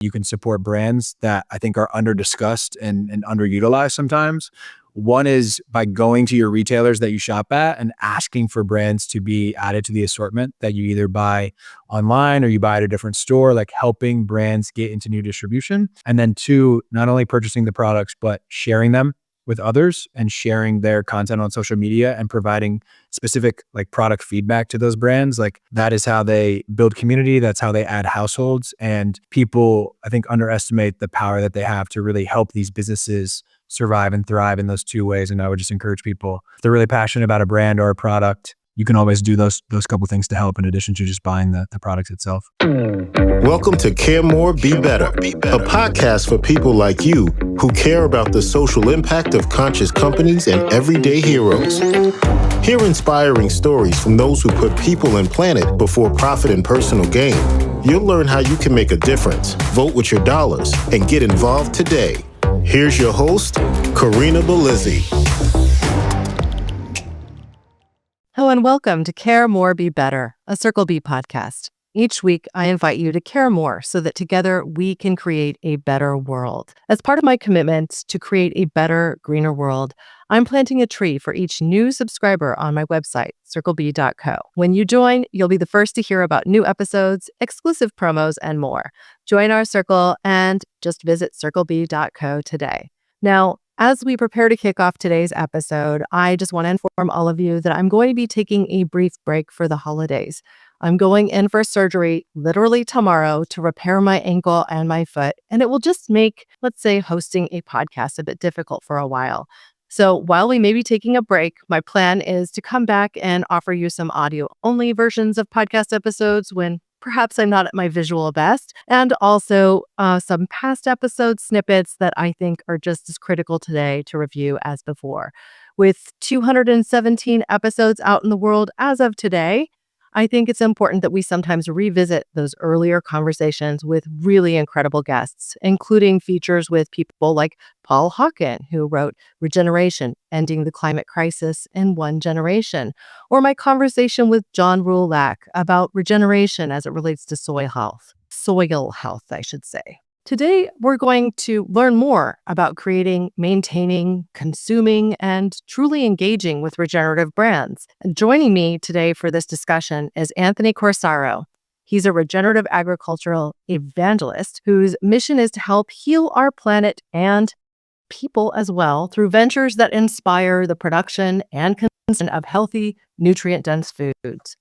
you can support brands that I think are under-discussed and underutilized sometimes. One is by going to your retailers that you shop at and asking for brands to be added to the assortment that you either buy online or you buy at a different store, like helping brands get into new distribution. And then two, not only purchasing the products, but sharing them with others and sharing their content on social media and providing specific like product feedback to those brands. Like that is how they build community. That's how they add households. And people, I think, underestimate the power that they have to really help these businesses survive and thrive in those two ways. And I would just encourage people, if they're really passionate about a brand or a product, you can always do those couple things to help in addition to just buying the product itself. Welcome to Care More, Be Better, a podcast for people like you who care about the social impact of conscious companies and everyday heroes. Hear inspiring stories from those who put people and planet before profit and personal gain. You'll learn how you can make a difference, vote with your dollars, and get involved today. Here's your host, Corinna Bellizzi. Hello and welcome to Care More, Be Better, a Circle B podcast. Each week, I invite you to care more so that together we can create a better world. As part of my commitment to create a better, greener world, I'm planting a tree for each new subscriber on my website, circleb.co. When you join, you'll be the first to hear about new episodes, exclusive promos, and more. Join our circle and just visit circleb.co today. Now, as we prepare to kick off today's episode, I just want to inform all of you that I'm going to be taking a brief break for the holidays. I'm going in for surgery literally tomorrow to repair my ankle and my foot, and it will just make, let's say, hosting a podcast a bit difficult for a while. So while we may be taking a break, my plan is to come back and offer you some audio-only versions of podcast episodes when perhaps I'm not at my visual best, and also some past episode snippets that I think are just as critical today to review as before. With 217 episodes out in the world as of today, I think it's important that we sometimes revisit those earlier conversations with really incredible guests, including features with people like Paul Hawken, who wrote Regeneration, Ending the Climate Crisis in One Generation, or my conversation with John Rulak about regeneration as it relates to soil health, I should say. Today, we're going to learn more about creating, maintaining, consuming, and truly engaging with regenerative brands. And joining me today for this discussion is Anthony Corsaro. He's a regenerative agricultural evangelist whose mission is to help heal our planet and people as well through ventures that inspire the production and consumption of healthy, nutrient-dense foods.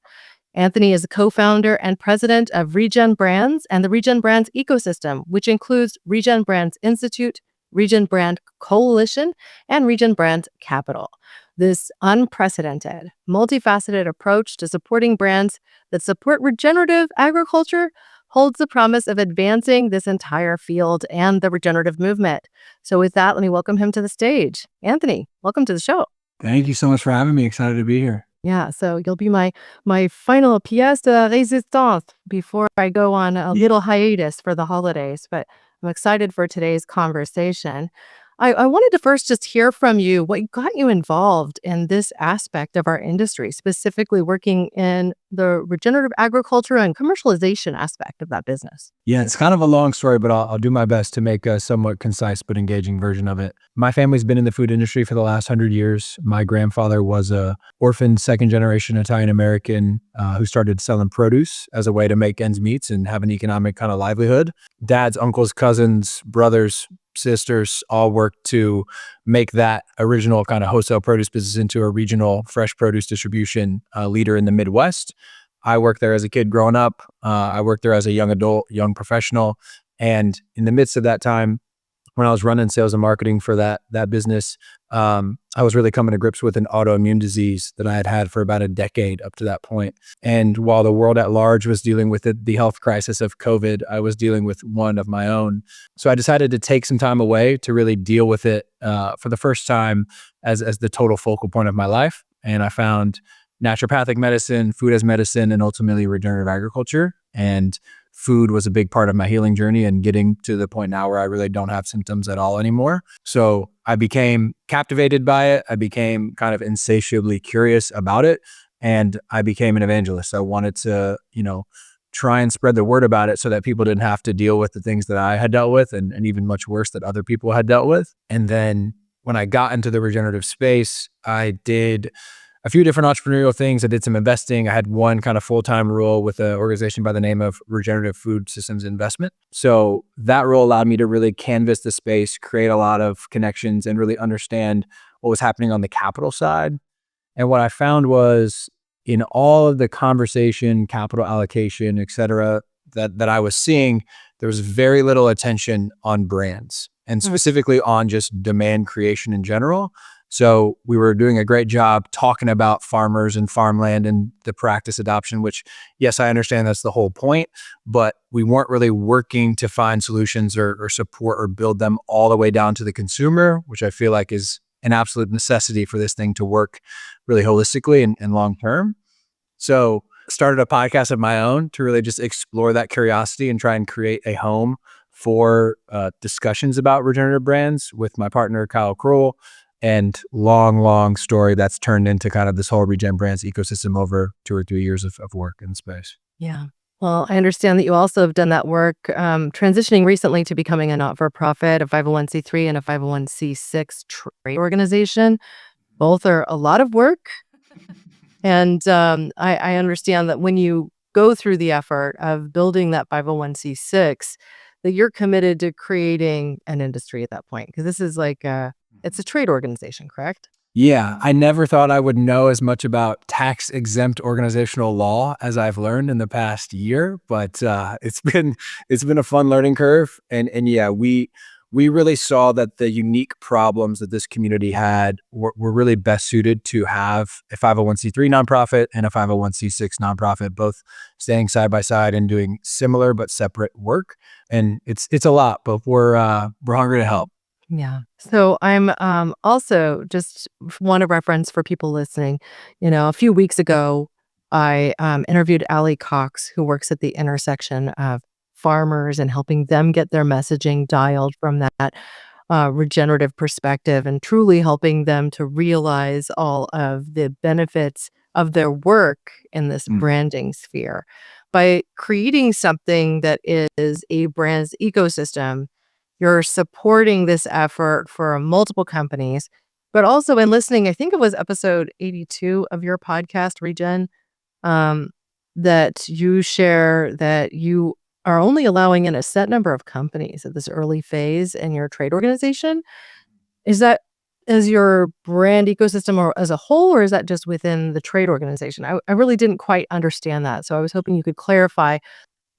Anthony is the co-founder and president of ReGen Brands and the ReGen Brands ecosystem, which includes ReGen Brands Institute, ReGen Brands Coalition, and ReGen Brands Capital. This unprecedented, multifaceted approach to supporting brands that support regenerative agriculture holds the promise of advancing this entire field and the regenerative movement. So with that, let me welcome him to the stage. Anthony, welcome to the show. Thank you so much for having me. Excited to be here. Yeah, so you'll be my final pièce de résistance before I go on a little hiatus for the holidays, but I'm excited for today's conversation. I wanted to first just hear from you what got you involved in this aspect of our industry, specifically working in the regenerative agriculture and commercialization aspect of that business. Yeah, it's kind of a long story, but I'll do my best to make a somewhat concise but engaging version of it. My family's been in the food industry for the last 100 years. My grandfather was a orphaned second-generation Italian-American who started selling produce as a way to make ends meet and have an economic kind of livelihood. Dad's uncles, cousins, brothers, sisters all worked to make that original kind of wholesale produce business into a regional fresh produce distribution leader in the Midwest. I worked there as a kid growing up. I worked there as a young adult, young professional. And in the midst of that time, when I was running sales and marketing for that business, I was really coming to grips with an autoimmune disease that I had had for about a decade up to that point. And while the world at large was dealing with the health crisis of COVID, I was dealing with one of my own. So I decided to take some time away to really deal with it for the first time as the total focal point of my life. And I found naturopathic medicine, food as medicine, and ultimately regenerative agriculture. And food was a big part of my healing journey and getting to the point now where I really don't have symptoms at all anymore. So I became captivated by it. I became kind of insatiably curious about it. And I became an evangelist. I wanted to, try and spread the word about it so that people didn't have to deal with the things that I had dealt with and even much worse that other people had dealt with. And then when I got into the regenerative space, I did a few different entrepreneurial things. I did some investing. I had one kind of full-time role with an organization by the name of Regenerative Food Systems Investment. So that role allowed me to really canvas the space, create a lot of connections, and really understand what was happening on the capital side. And what I found was in all of the conversation, capital allocation, et cetera, that I was seeing, there was very little attention on brands and specifically on just demand creation in general. So we were doing a great job talking about farmers and farmland and the practice adoption, which, yes, I understand that's the whole point, but we weren't really working to find solutions or support or build them all the way down to the consumer, which I feel like is an absolute necessity for this thing to work really holistically and long term. So started a podcast of my own to really just explore that curiosity and try and create a home for discussions about regenerative brands with my partner, Kyle Kroll. And long story that's turned into kind of this whole ReGen Brands ecosystem over 2 or 3 years of work in the space. Yeah. Well, I understand that you also have done that work, transitioning recently to becoming a not-for-profit, a 501c3 and a 501c6 trade organization. Both are a lot of work. And I understand that when you go through the effort of building that 501c6, that you're committed to creating an industry at that point. Because this is like it's a trade organization, correct? Yeah, I never thought I would know as much about tax-exempt organizational law as I've learned in the past year, but it's been a fun learning curve. And yeah, we really saw that the unique problems that this community had were really best suited to have a 501c3 nonprofit and a 501c6 nonprofit, both staying side by side and doing similar but separate work. And it's a lot, but we're hungry to help. Yeah. So I'm also just want to reference for people listening, a few weeks ago, I interviewed Allie Cox, who works at the intersection of farmers and helping them get their messaging dialed from that regenerative perspective and truly helping them to realize all of the benefits of their work in this branding sphere. By creating something that is a brand's ecosystem, you're supporting this effort for multiple companies, but also in listening, I think it was episode 82 of your podcast, ReGen, that you share that you are only allowing in a set number of companies at this early phase in your trade organization. Is that as your brand ecosystem or as a whole, or is that just within the trade organization? I really didn't quite understand that. So I was hoping you could clarify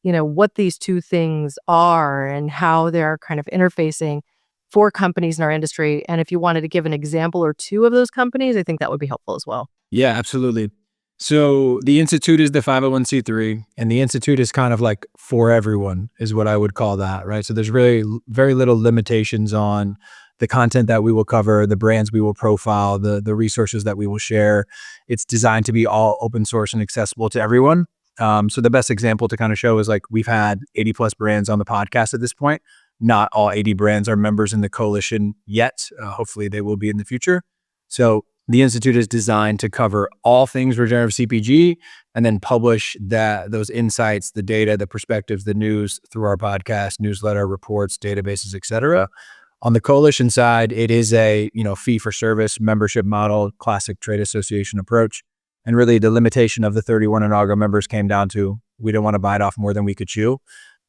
what these two things are and how they're kind of interfacing for companies in our industry. And if you wanted to give an example or two of those companies, I think that would be helpful as well. Yeah, absolutely. So the Institute is the 501c3, and the Institute is kind of like for everyone is what I would call that, right? So there's really very little limitations on the content that we will cover, the brands we will profile, the resources that we will share. It's designed to be all open source and accessible to everyone. So the best example to kind of show is like we've had 80 plus brands on the podcast at this point. Not all 80 brands are members in the coalition yet. Hopefully they will be in the future. So the Institute is designed to cover all things regenerative CPG and then publish those insights, the data, the perspectives, the news through our podcast, newsletter, reports, databases, et cetera. On the coalition side, it is a fee for service membership model, classic trade association approach. And really the limitation of the 31 inaugural members came down to we don't want to bite off more than we could chew.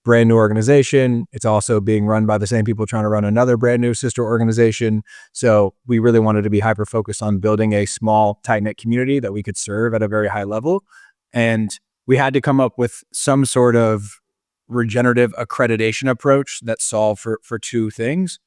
Brand new organization. It's also being run by the same people trying to run another brand new sister organization. So we really wanted to be hyper focused on building a small, tight-knit community that we could serve at a very high level. And we had to come up with some sort of regenerative accreditation approach that solved for two things.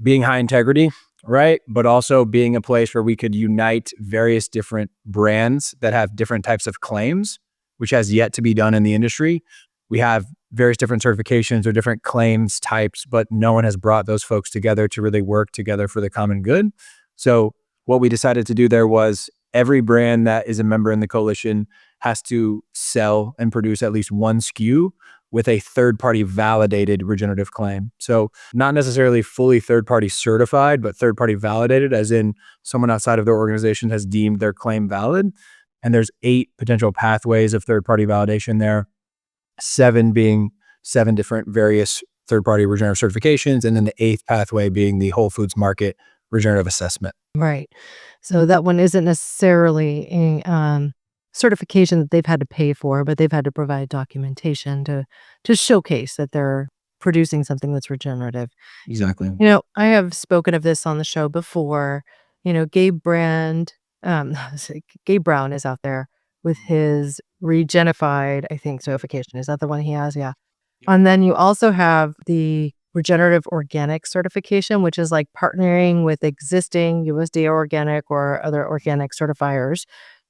Being high integrity, right? But also being a place where we could unite various different brands that have different types of claims, which has yet to be done in the industry. We have various different certifications or different claims types, but no one has brought those folks together to really work together for the common good. So what we decided to do there was every brand that is a member in the coalition has to sell and produce at least one SKU with a third-party validated regenerative claim. So not necessarily fully third-party certified, but third-party validated, as in someone outside of their organization has deemed their claim valid. And there's 8 potential pathways of third-party validation there. 7 being 7 different various third-party regenerative certifications, and then the 8th pathway being the Whole Foods Market regenerative assessment. Right. So that one isn't necessarily a certification that they've had to pay for, but they've had to provide documentation to showcase that they're producing something that's regenerative. Exactly. I have spoken of this on the show before. Gabe Brand, Gabe Brown is out there with his Regenified, I think, certification. Is that the one he has? Yeah. And then you also have the regenerative organic certification, which is like partnering with existing USDA organic or other organic certifiers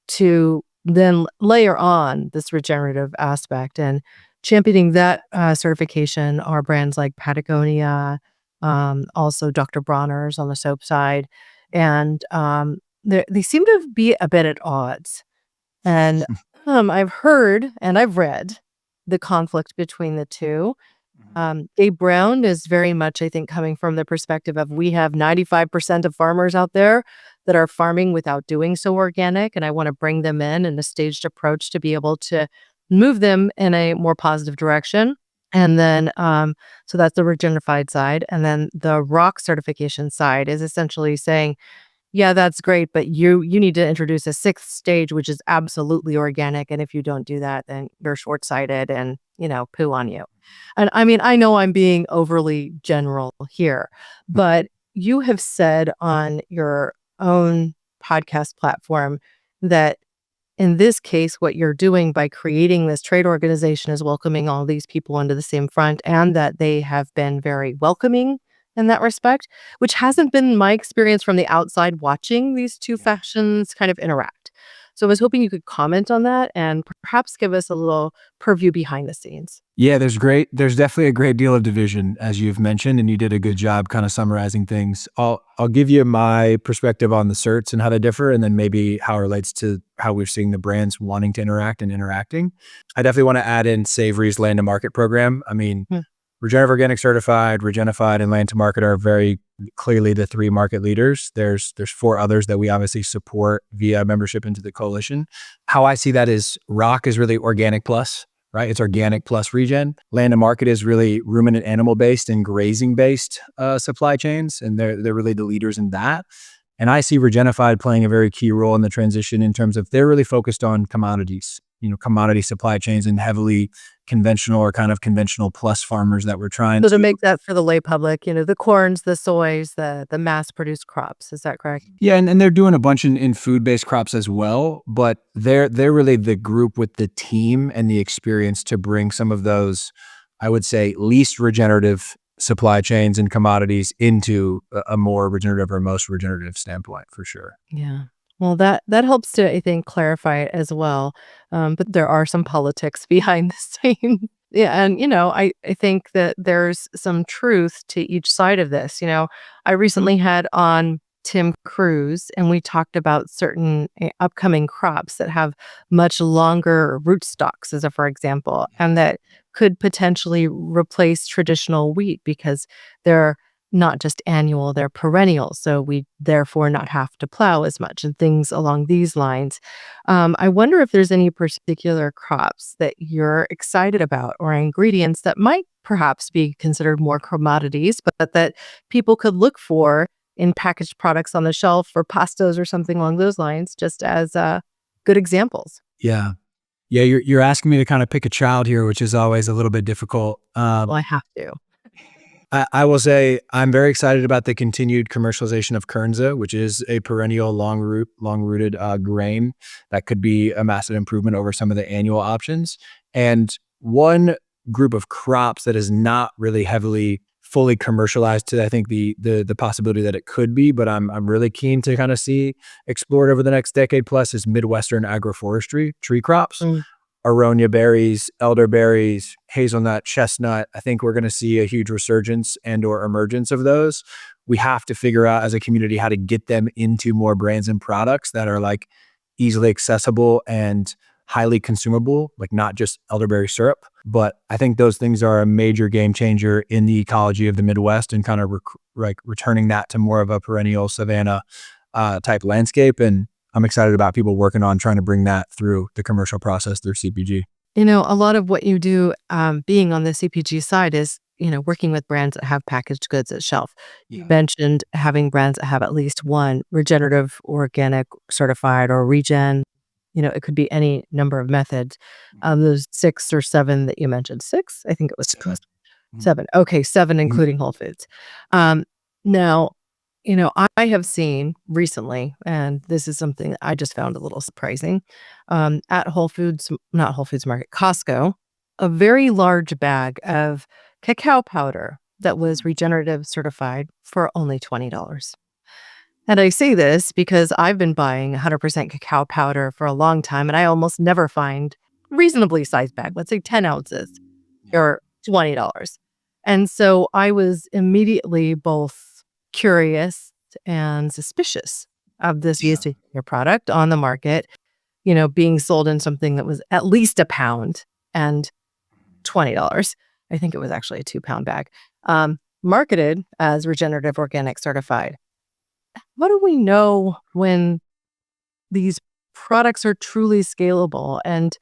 to then layer on this regenerative aspect. And championing that certification are brands like Patagonia, also Dr. Bronner's on the soap side. And they seem to be a bit at odds. And I've heard and I've read the conflict between the two. Gabe Brown is very much, I think, coming from the perspective of we have 95% of farmers out there that are farming without doing so organic, and I want to bring them in a staged approach to be able to move them in a more positive direction. And then, so that's the Regenerative side. And then the rock certification side is essentially saying, yeah, that's great, but you need to introduce a 6th stage, which is absolutely organic. And if you don't do that, then you're short-sighted and, poo on you. And I mean, I know I'm being overly general here, but you have said on your own podcast platform that in this case, what you're doing by creating this trade organization is welcoming all these people under the same front, and that they have been very welcoming in that respect, which hasn't been my experience from the outside watching these two factions kind of interact. So I was hoping you could comment on that and perhaps give us a little purview behind the scenes. Yeah, there's definitely a great deal of division, as you've mentioned, and you did a good job kind of summarizing things. I'll give you my perspective on the certs and how they differ, and then maybe how it relates to how we're seeing the brands wanting to interact and interacting. I definitely want to add in Savory's Land to Market program. I mean, Regenerative Organic Certified, Regenified, and Land to Market are very clearly the 3 market leaders. There's 4 others that we obviously support via membership into the coalition. How I see that is ROC is really organic plus, right? It's organic plus regen. Land to Market is really ruminant animal based and grazing based supply chains, and they're really the leaders in that. And I see Regenified playing a very key role in the transition in terms of they're really focused on commodities, commodity supply chains and heavily conventional or kind of conventional plus farmers that we're trying to make that for the lay public, the corns, the soys, the mass produced crops. Is that correct? Yeah. And they're doing a bunch in food-based crops as well, but they're really the group with the team and the experience to bring some of those, I would say, least regenerative supply chains and commodities into a more regenerative or most regenerative standpoint for sure. Yeah. Well, that helps to, I think, clarify it as well. But there are some politics behind the scenes. Yeah. And, I think that there's some truth to each side of this. I recently had on Tim Cruz, and we talked about certain upcoming crops that have much longer rootstocks, as a for example, and that could potentially replace traditional wheat because they're not just annual, they're perennial. So we therefore not have to plow as much and things along these lines. I wonder if there's any particular crops that you're excited about or ingredients that might perhaps be considered more commodities, but that people could look for in packaged products on the shelf or pastos or something along those lines, just as good examples. Yeah. Yeah, you're asking me to kind of pick a child here, which is always a little bit difficult. Well, I have to. I will say I'm very excited about the continued commercialization of Kernza, which is a perennial long-rooted grain that could be a massive improvement over some of the annual options. And one group of crops that is not really heavily fully commercialized to, I think, the possibility that it could be, but I'm really keen to kind of see explored over the next decade plus is Midwestern agroforestry tree crops. Aronia berries, elderberries, hazelnut, chestnut. I think we're going to see a huge resurgence and or emergence of those. We have to figure out as a community how to get them into more brands and products that are like easily accessible and highly consumable, like not just elderberry syrup. But I think those things are a major game changer in the ecology of the Midwest and kind of returning that to more of a perennial savanna type landscape. And I'm excited about people working on trying to bring that through the commercial process through CPG. A lot of what you do, being on the CPG side is, working with brands that have packaged goods at shelf. You mentioned having brands that have at least one regenerative, organic, certified, or regen. It could be any number of methods. Those 6 or 7 that you mentioned. 6? I think it was 7. 7. Okay, 7 including Whole Foods. Now, I have seen recently, and this is something that I just found a little surprising, at Whole Foods, not Whole Foods Market, Costco, a very large bag of cacao powder that was regenerative certified for only $20. And I say this because I've been buying 100% cacao powder for a long time, and I almost never find reasonably sized bag, let's say 10 ounces or $20. And so I was immediately both curious and suspicious of this used product on the market, being sold in something that was at least a pound and $20. I think it was actually a 2-pound bag, marketed as regenerative organic certified. How do we know when these products are truly scalable? And,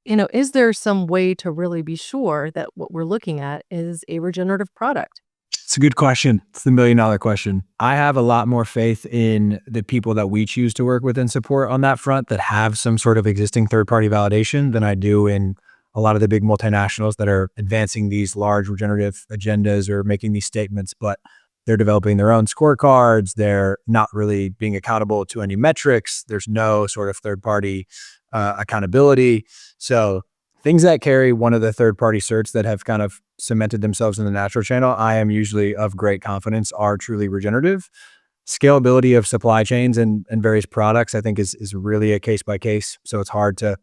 is there some way to really be sure that what we're looking at is a regenerative product? It's a good question. It's the $1,000,000 question. I have a lot more faith in the people that we choose to work with and support on that front that have some sort of existing third-party validation than I do in a lot of the big multinationals that are advancing these large regenerative agendas or making these statements, but they're developing their own scorecards. They're not really being accountable to any metrics. There's no sort of third-party accountability. So things that carry one of the third-party certs that have kind of cemented themselves in the natural channel, I am usually of great confidence are truly regenerative. Scalability of supply chains and various products, I think, is really a case by case. So it's hard to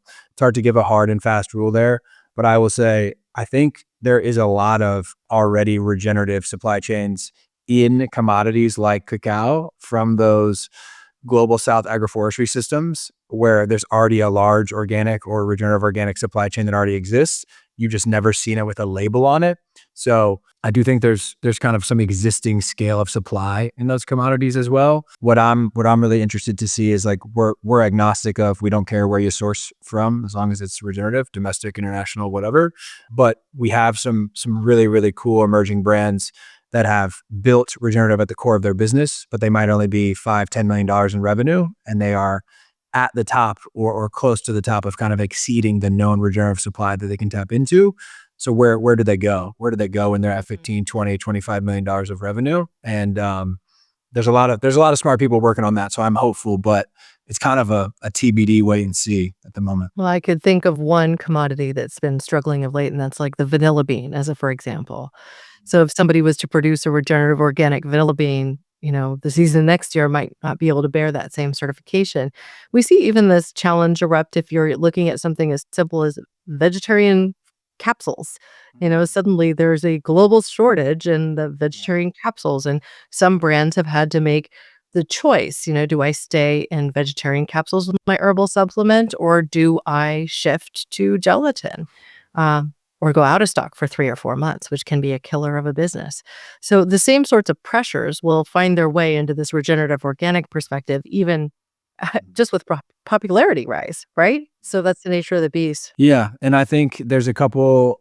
give a hard and fast rule there. But I will say, I think there is a lot of already regenerative supply chains in commodities like cacao from those global South agroforestry systems where there's already a large organic or regenerative organic supply chain that already exists. You've just never seen it with a label on it. So I do think there's kind of some existing scale of supply in those commodities as well. What I'm really interested to see is like we're agnostic of, we don't care where you source from as long as it's regenerative, domestic, international, whatever. But we have some really, really cool emerging brands that have built regenerative at the core of their business, but they might only be $5-10 million in revenue, and they are at the top or close to the top of kind of exceeding the known regenerative supply that they can tap into. So where do they go? Where do they go when they're at 15, 20, $25 million of revenue? And there's a lot of smart people working on that. So I'm hopeful, but it's kind of a TBD wait and see at the moment. Well, I could think of one commodity that's been struggling of late, and that's like the vanilla bean, for example. So if somebody was to produce a regenerative organic vanilla bean, the season next year might not be able to bear that same certification. We see even this challenge erupt if you're looking at something as simple as vegetarian capsules. Suddenly there's a global shortage in the vegetarian capsules, and some brands have had to make the choice, do I stay in vegetarian capsules with my herbal supplement, or do I shift to gelatin? Or go out of stock for 3 or 4 months, which can be a killer of a business. So the same sorts of pressures will find their way into this regenerative organic perspective, even just with popularity rise, right? So that's the nature of the beast. Yeah, and I think there's a couple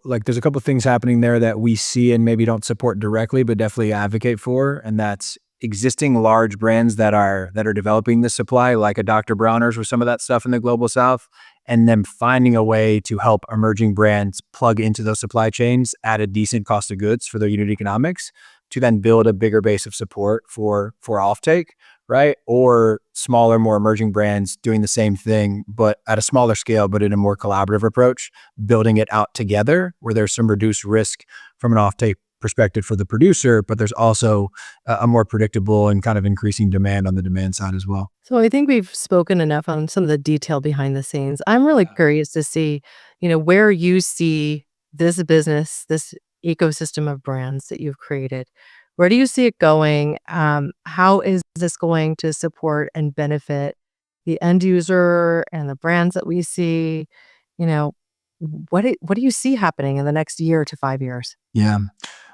things happening there that we see and maybe don't support directly, but definitely advocate for, and that's existing large brands that are developing the supply, like a Dr. Bronner's with some of that stuff in the global South, and then finding a way to help emerging brands plug into those supply chains at a decent cost of goods for their unit economics to then build a bigger base of support for offtake, right? Or smaller, more emerging brands doing the same thing, but at a smaller scale, but in a more collaborative approach, building it out together where there's some reduced risk from an offtake perspective for the producer, but there's also a more predictable and kind of increasing demand on the demand side as well. So I think we've spoken enough on some of the detail behind the scenes. I'm really curious to see, where you see this business, this ecosystem of brands that you've created. Where do you see it going? How is this going to support and benefit the end user and the brands that we see? What do you see happening in the next year to 5 years? Yeah.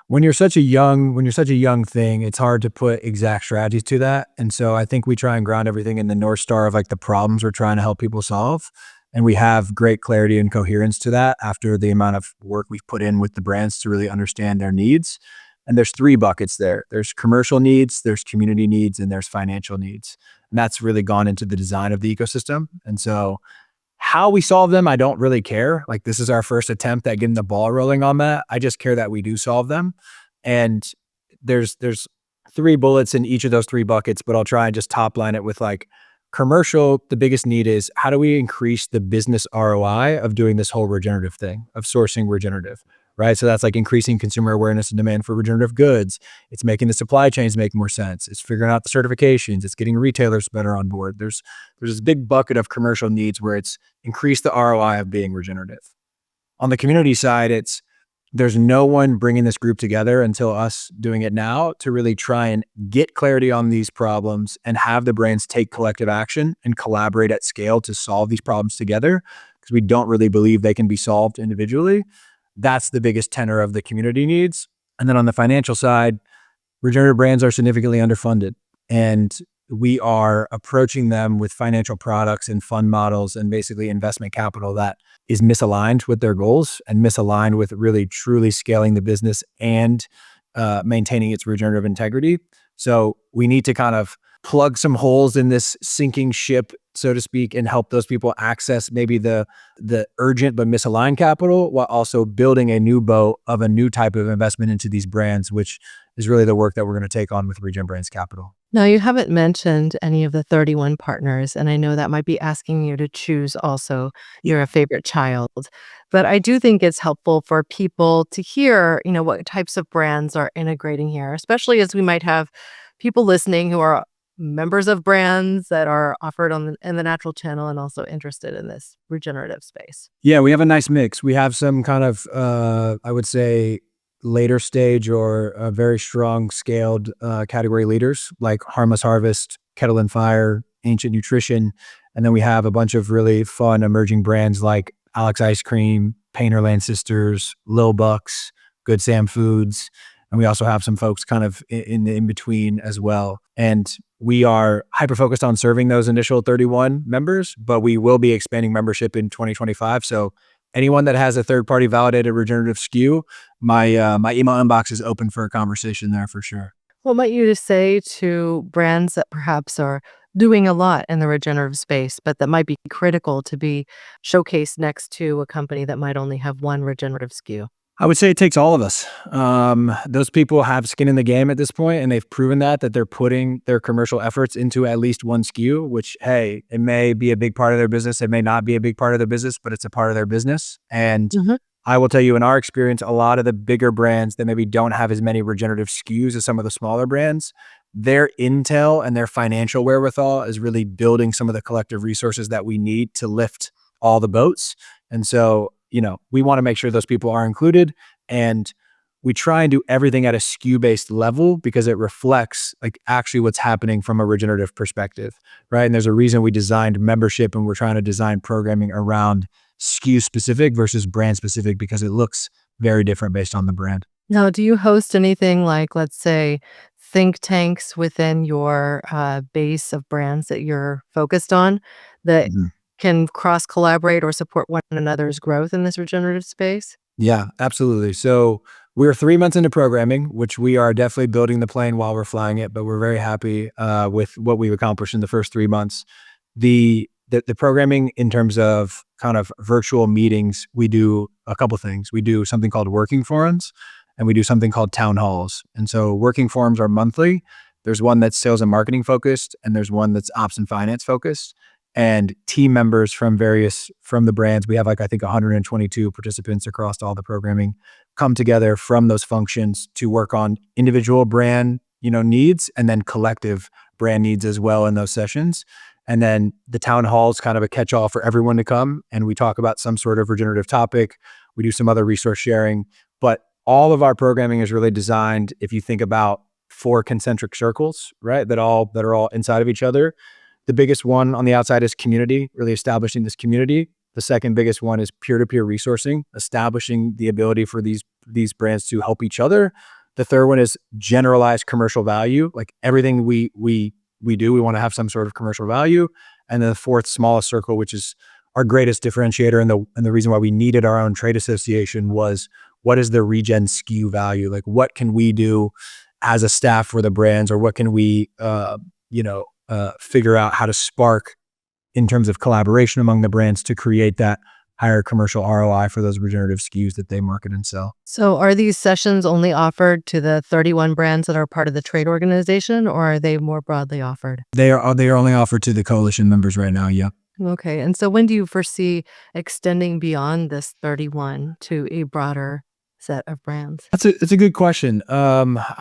When you're such a young thing, it's hard to put exact strategies to that. And so I think we try and ground everything in the North Star of like the problems we're trying to help people solve. And we have great clarity and coherence to that after the amount of work we've put in with the brands to really understand their needs. And there's 3 buckets there. There's commercial needs, there's community needs, and there's financial needs. And that's really gone into the design of the ecosystem. And so how we solve them, I don't really care. Like, this is our first attempt at getting the ball rolling on that. I just care that we do solve them. And there's 3 bullets in each of those 3 buckets, but I'll try and just top line it with like commercial. The biggest need is how do we increase the business ROI of doing this whole regenerative thing, of sourcing regenerative, right? So that's like increasing consumer awareness and demand for regenerative goods. It's making the supply chains make more sense. It's figuring out the certifications. It's getting retailers better on board. There's this big bucket of commercial needs where it's increase the ROI of being regenerative. On the community side, there's no one bringing this group together until us doing it now to really try and get clarity on these problems and have the brands take collective action and collaborate at scale to solve these problems together, because we don't really believe they can be solved individually. That's the biggest tenor of the community needs. And then on the financial side, regenerative brands are significantly underfunded, and we are approaching them with financial products and fund models and basically investment capital that is misaligned with their goals and misaligned with really truly scaling the business and maintaining its regenerative integrity. So we need to kind of plug some holes in this sinking ship, so to speak, and help those people access maybe the urgent but misaligned capital, while also building a new boat of a new type of investment into these brands, which is really the work that we're going to take on with ReGen Brands Capital. Now, you haven't mentioned any of the 31 partners, and I know that might be asking you to choose also your favorite child. But I do think it's helpful for people to hear, what types of brands are integrating here, especially as we might have people listening who are members of brands that are offered in the natural channel and also interested in this regenerative space. Yeah, we have a nice mix. We have some kind of, I would say, later stage or very strong scaled category leaders like Harmless Harvest, Kettle and Fire, Ancient Nutrition. And then we have a bunch of really fun emerging brands like Alex Ice Cream, Painterland Sisters, Lil Bucks, Good Sam Foods. And we also have some folks kind of in between as well. And we are hyper-focused on serving those initial 31 members, but we will be expanding membership in 2025. So anyone that has a third-party validated regenerative SKU, my email inbox is open for a conversation there for sure. What might you say to brands that perhaps are doing a lot in the regenerative space, but that might be critical to be showcased next to a company that might only have one regenerative SKU? I would say it takes all of us. Those people have skin in the game at this point, and they've proven that they're putting their commercial efforts into at least one SKU, which, hey, it may be a big part of their business. It may not be a big part of their business, but it's a part of their business. And I will tell you, in our experience, a lot of the bigger brands that maybe don't have as many regenerative SKUs as some of the smaller brands, their intel and their financial wherewithal is really building some of the collective resources that we need to lift all the boats. And so, we want to make sure those people are included, and we try and do everything at a SKU-based level because it reflects like actually what's happening from a regenerative perspective, right? And there's a reason we designed membership and we're trying to design programming around SKU specific versus brand specific, because it looks very different based on the brand. Now, do you host anything like, let's say, think tanks within your base of brands that you're focused on that can cross-collaborate or support one another's growth in this regenerative space? Yeah, absolutely. So we're 3 months into programming, which we are definitely building the plane while we're flying it, but we're very happy with what we've accomplished in the first 3 months. The programming in terms of kind of virtual meetings, we do a couple things. We do something called working forums, and we do something called town halls. And so working forums are monthly. There's one that's sales and marketing focused, and there's one that's ops and finance focused. And team members from the brands, we have I think 122 participants across all the programming, come together from those functions to work on individual brand, needs, and then collective brand needs as well in those sessions. And then the town hall is kind of a catch-all for everyone to come, and we talk about some sort of regenerative topic. We do some other resource sharing, but all of our programming is really designed, if you think about 4 concentric circles, right, that are all inside of each other. The biggest one on the outside is community, really establishing this community. The second biggest one is peer-to-peer resourcing, establishing the ability for these brands to help each other. The third one is generalized commercial value, like everything we do, we want to have some sort of commercial value. And then the fourth smallest circle, which is our greatest differentiator and the reason why we needed our own trade association was, what is the ReGen SKU value? Like, what can we do as a staff for the brands, or what can we, figure out how to spark in terms of collaboration among the brands to create that higher commercial ROI for those regenerative SKUs that they market and sell. So are these sessions only offered to the 31 brands that are part of the trade organization, or are they more broadly offered? They are only offered to the coalition members right now. Yep. Okay. And so when do you foresee extending beyond this 31 to a broader set of brands? It's a good question.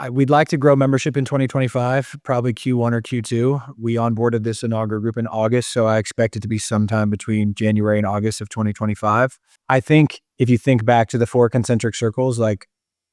We'd like to grow membership in 2025, probably Q1 or Q2. We onboarded this inaugural group in August, so I expect it to be sometime between January and August of 2025. I think if you think back to the 4 concentric circles, like,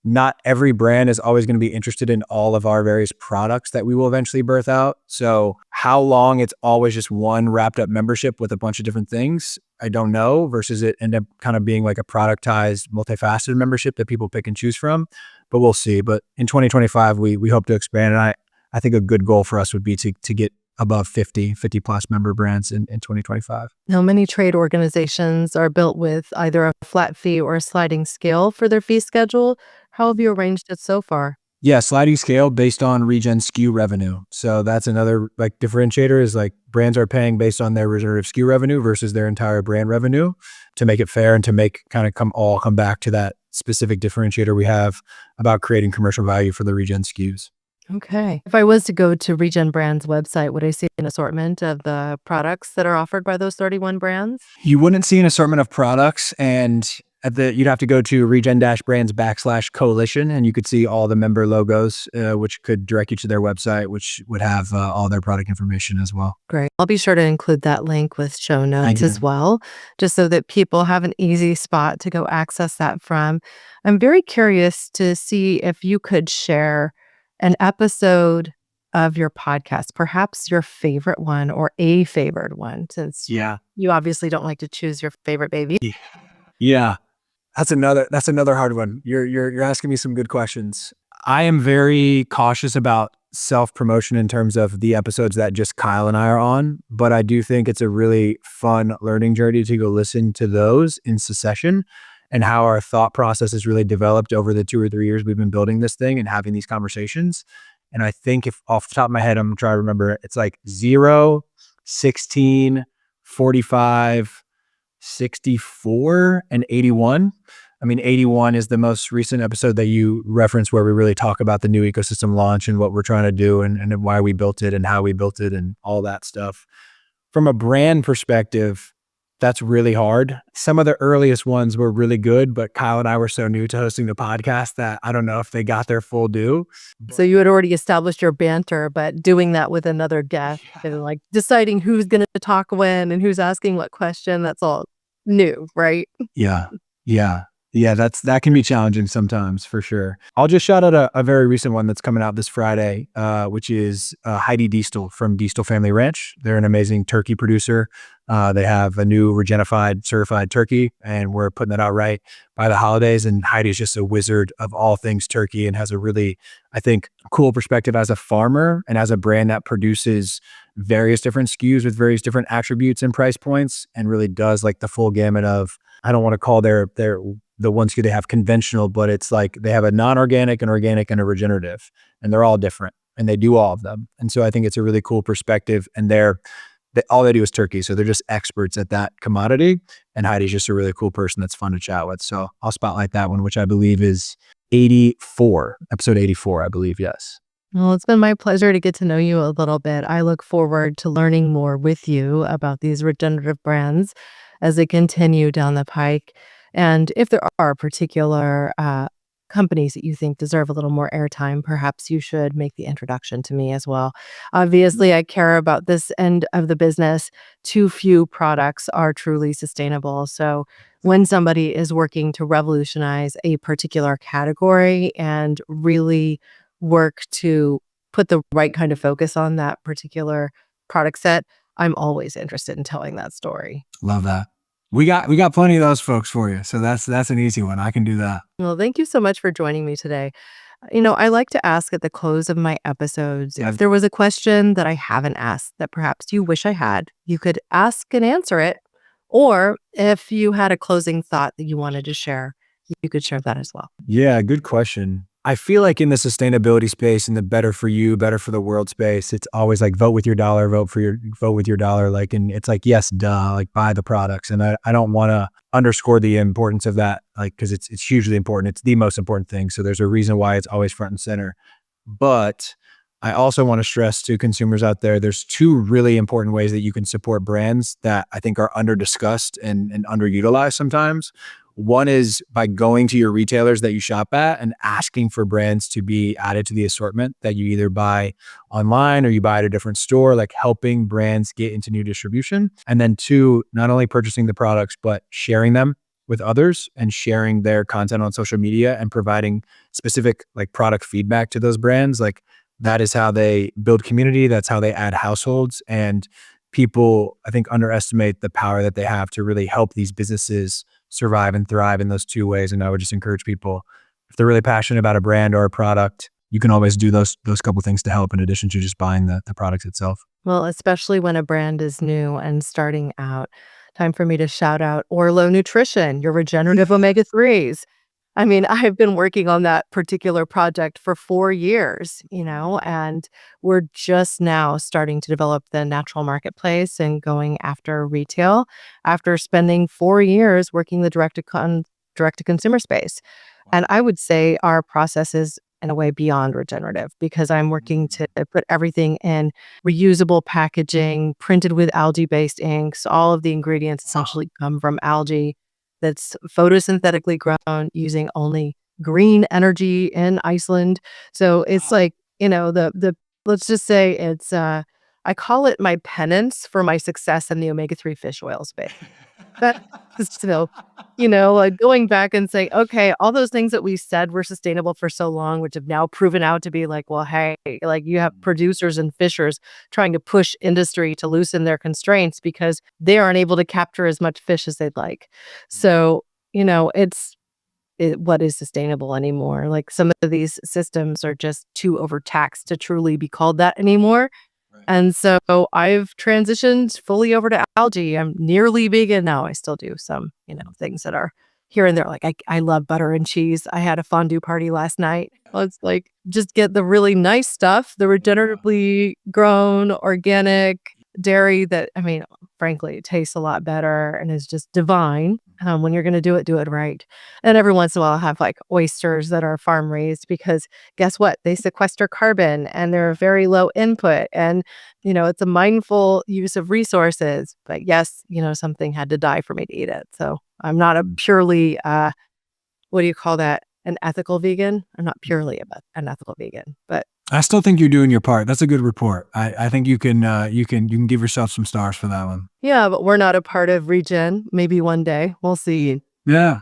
not every brand is always going to be interested in all of our various products that we will eventually birth out. So how long it's always just one wrapped up membership with a bunch of different things, I don't know, versus it end up kind of being like a productized, multifaceted membership that people pick and choose from. But we'll see. But in 2025, we hope to expand. And I think a good goal for us would be to get above 50 plus member brands in 2025. Now, many trade organizations are built with either a flat fee or a sliding scale for their fee schedule. How have you arranged it so far? Yeah, sliding scale based on ReGen SKU revenue. So that's another like differentiator, is like brands are paying based on their regenerative SKU revenue versus their entire brand revenue, to make it fair and to make kind of come back to that specific differentiator we have about creating commercial value for the ReGen SKUs. Okay. If I was to go to ReGen Brands website, would I see an assortment of the products that are offered by those 31 brands? You wouldn't see an assortment of products, and you'd have to go to ReGen-Brands/Coalition, and you could see all the member logos, which could direct you to their website, which would have all their product information as well. Great. I'll be sure to include that link with show notes as well, just so that people have an easy spot to go access that from. I'm very curious to see if you could share an episode of your podcast, perhaps your favorite one or a favorite one, since you obviously don't like to choose your favorite baby. Yeah. That's another hard one. You're asking me some good questions. I am very cautious about self-promotion in terms of the episodes that just Kyle and I are on, but I do think it's a really fun learning journey to go listen to those in succession, and how our thought process has really developed over the 2 or 3 years we've been building this thing and having these conversations. And I think, if off the top of my head, I'm trying to remember, it's like 0, 16, 45, 64, and 81. I mean, 81 is the most recent episode that you referenced, where we really talk about the new ecosystem launch and what we're trying to do and why we built it and how we built it and all that stuff. From a brand perspective, that's really hard. Some of the earliest ones were really good, but Kyle and I were so new to hosting the podcast that I don't know if they got their full due. So you had already established your banter, but doing that with another guest and like deciding who's going to talk when and who's asking what question, that's all new, right? Yeah. That can be challenging sometimes, for sure. I'll just shout out a very recent one that's coming out this Friday, which is Heidi Diestel from Diestel Family Ranch. They're an amazing turkey producer. They have a new Regenified certified turkey, and we're putting that out right by the holidays. And Heidi's just a wizard of all things turkey, and has a really, I think, cool perspective as a farmer and as a brand that produces various different SKUs with various different attributes and price points, and really does like the full gamut of, I don't want to call the one SKU they have conventional, but it's like they have a non-organic, an organic, and a regenerative, and they're all different, and they do all of them. And so I think it's a really cool perspective, and all they do is turkey. So they're just experts at that commodity. And Heidi's just a really cool person that's fun to chat with. So I'll spotlight that one, which I believe is episode 84, I believe. Yes. Well, it's been my pleasure to get to know you a little bit. I look forward to learning more with you about these regenerative brands as they continue down the pike. And if there are particular companies that you think deserve a little more airtime, perhaps you should make the introduction to me as well. Obviously, I care about this end of the business. Too few products are truly sustainable. So when somebody is working to revolutionize a particular category and really work to put the right kind of focus on that particular product set, I'm always interested in telling that story. Love that. We got plenty of those folks for you. So that's an easy one. I can do that. Well, thank you so much for joining me today. I like to ask at the close of my episodes, if there was a question that I haven't asked that perhaps you wish I had, you could ask and answer it Or if you had a closing thought that you wanted to share, you could share that as well. Yeah, good question. I feel like in the sustainability space and the better for you, better for the world space, it's always like vote with your dollar, vote with your dollar. Like, and it's like, yes, duh, like buy the products. And I don't want to underscore the importance of that, like, because it's hugely important. It's the most important thing. So there's a reason why it's always front and center. But I also want to stress to consumers out there, there's two really important ways that you can support brands that I think are under discussed and underutilized sometimes. One is by going to your retailers that you shop at and asking for brands to be added to the assortment that you either buy online or you buy at a different store, like helping brands get into new distribution. And then two, not only purchasing the products, but sharing them with others and sharing their content on social media and providing specific like product feedback to those brands. Like that is how they build community. That's how they add households. And people, I think, underestimate the power that they have to really help these businesses survive and thrive in those two ways. And I would just encourage people, if they're really passionate about a brand or a product, you can always do those couple things to help in addition to just buying the product itself. Well, especially when a brand is new and starting out. Time for me to shout out Orlo Nutrition, your regenerative omega-3s. I mean, I've been working on that particular project for 4 years, and we're just now starting to develop the natural marketplace and going after retail after spending 4 years working the direct-to-consumer space. And I would say our process is in a way beyond regenerative because I'm working to put everything in reusable packaging, printed with algae-based inks. All of the ingredients essentially come from algae that's photosynthetically grown using only green energy in Iceland. So it's like, the let's just say it's I call it my penance for my success in the omega-3 fish oil space. So, like going back and saying, okay, all those things that we said were sustainable for so long, which have now proven out to be like, well, hey, like you have producers and fishers trying to push industry to loosen their constraints because they aren't able to capture as much fish as they'd like. So, what is sustainable anymore? Like some of these systems are just too overtaxed to truly be called that anymore. And so I've transitioned fully over to algae. I'm nearly vegan now. I still do some, things that are here and there. Like I love butter and cheese. I had a fondue party last night. It's like just get the really nice stuff, the regeneratively grown, organic dairy that, frankly, it tastes a lot better and is just divine. When you're going to do it right. And every once in a while, I'll have like oysters that are farm raised because guess what? They sequester carbon and they're very low input. And, it's a mindful use of resources. But yes, something had to die for me to eat it. So I'm not a purely, what do you call that? An ethical vegan? I'm not purely an ethical vegan, but I still think you're doing your part. That's a good report. I think you can give yourself some stars for that one. Yeah, but we're not a part of ReGen. Maybe one day. We'll see. Yeah.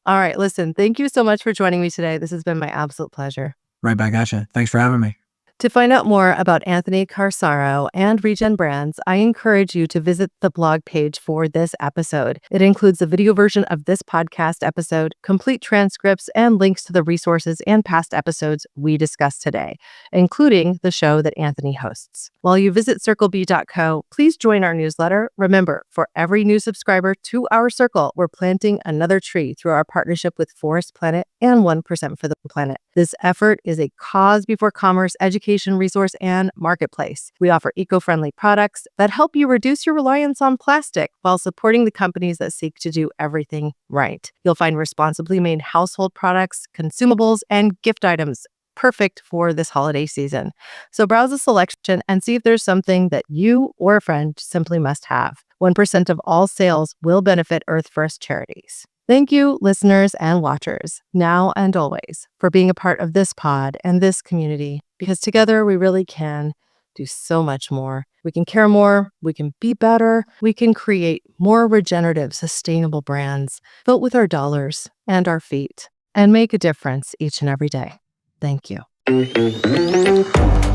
All right. Listen, thank you so much for joining me today. This has been my absolute pleasure. Right back at you. Thanks for having me. To find out more about Anthony Corsaro and ReGen Brands, I encourage you to visit the blog page for this episode. It includes a video version of this podcast episode, complete transcripts, and links to the resources and past episodes we discussed today, including the show that Anthony hosts. While you visit circleb.co, please join our newsletter. Remember, for every new subscriber to our circle, we're planting another tree through our partnership with Forest Planet and 1% for the Planet. This effort is a cause before commerce education resource and marketplace. We offer eco-friendly products that help you reduce your reliance on plastic while supporting the companies that seek to do everything right. You'll find responsibly made household products, consumables, and gift items perfect for this holiday season. So browse the selection and see if there's something that you or a friend simply must have. 1% of all sales will benefit Earth First charities. Thank you, listeners and watchers, now and always, for being a part of this pod and this community, because together we really can do so much more. We can care more, we can be better, we can create more regenerative, sustainable brands, built with our dollars and our feet, and make a difference each and every day. Thank you.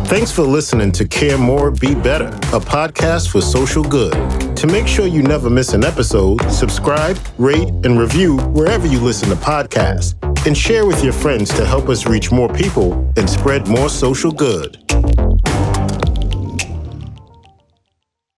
Thanks for listening to Care More, Be Better, a podcast for social good. To make sure you never miss an episode, subscribe, rate, and review wherever you listen to podcasts, and share with your friends to help us reach more people and spread more social good.